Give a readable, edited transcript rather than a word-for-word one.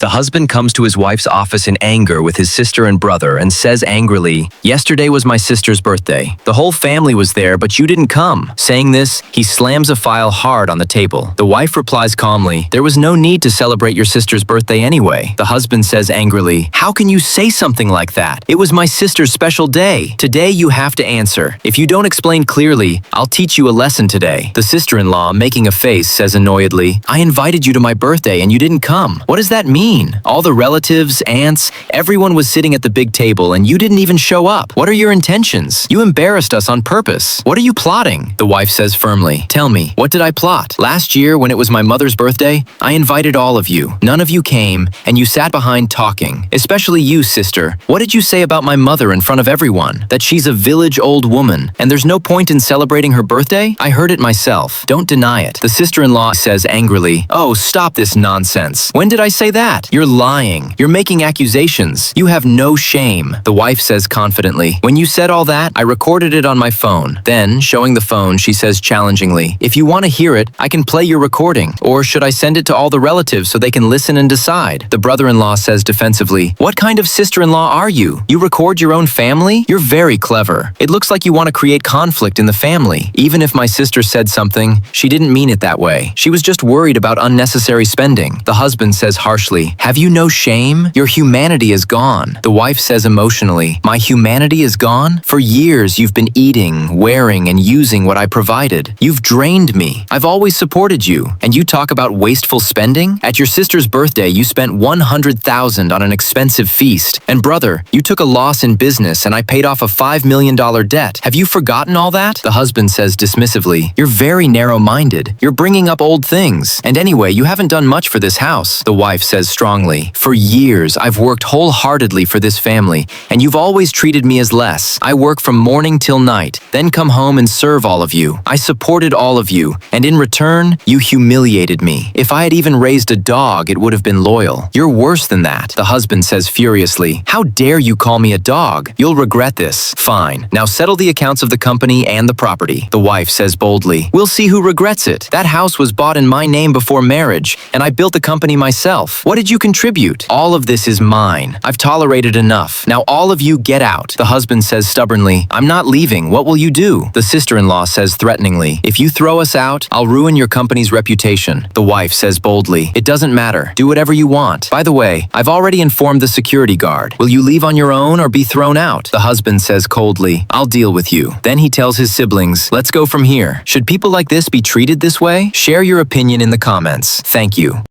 The husband comes to his wife's office in anger with his sister and brother and says angrily, "Yesterday was my sister's birthday. The whole family was there, but you didn't come." Saying this, he slams a file hard on the table. The wife replies calmly, "There was no need to celebrate your sister's birthday anyway." The husband says angrily, "How can you say something like that? It was my sister's special day. Today you have to answer. If you don't explain clearly, I'll teach you a lesson today." The sister-in-law, making a face, says annoyedly, "I invited you to my birthday and you didn't come. What does that mean? All the relatives, aunts, everyone was sitting at the big table and you didn't even show up. What are your intentions? You embarrassed us on purpose. What are you plotting?" The wife says firmly, "Tell me, what did I plot? Last year, when it was my mother's birthday, I invited all of you. None of you came, and you sat behind talking. Especially you, sister. What did you say about my mother in front of everyone? That she's a village old woman, and there's no point in celebrating her birthday? I heard it myself. Don't deny it." The sister-in-law says angrily, "Oh, stop this nonsense. When did I say that? You're lying. You're making accusations. You have no shame." The wife says confidently, "When you said all that, I recorded it on my phone." Then, showing the phone, she says challengingly, "If you want to hear it, I can play your recording. Or should I send it to all the relatives so they can listen and decide?" The brother-in-law says defensively, "What kind of sister-in-law are you? You record your own family? You're very clever. It looks like you want to create conflict in the family. Even if my sister said something, she didn't mean it that way. She was just worried about unnecessary spending." The husband says harshly, "Have you no shame? Your humanity is gone." The wife says emotionally, "My humanity is gone? For years you've been eating, wearing, and using what I provided. You've drained me. I've always supported you. And you talk about wasteful spending? At your sister's birthday, you spent $100,000 on an expensive feast. And brother, you took a loss in business and I paid off a $5 million debt. Have you forgotten all that?" The husband says dismissively, "You're very narrow-minded. You're bringing up old things. And anyway, you haven't done much for this house." The wife says strongly, "For years, I've worked wholeheartedly for this family, and you've always treated me as less. I work from morning till night, then come home and serve all of you. I supported all of you, and in return, you humiliated me. If I had even raised a dog, it would have been loyal. You're worse than that." The husband says furiously, "How dare you call me a dog? You'll regret this." "Fine. Now settle the accounts of the company and the property." The wife says boldly, "We'll see who regrets it. That house was bought in my name before marriage, and I built the company myself. What did you contribute? All of this is mine. I've tolerated enough. Now all of you get out." The husband says stubbornly, "I'm not leaving. What will you do?" The sister-in-law says threateningly, "If you throw us out, I'll ruin your company's reputation." The wife says boldly, "It doesn't matter. Do whatever you want. By the way, I've already informed the security guard. Will you leave on your own or be thrown out?" The husband says coldly, "I'll deal with you." Then he tells his siblings, "Let's go from here." Should people like this be treated this way? Share your opinion in the comments. Thank you.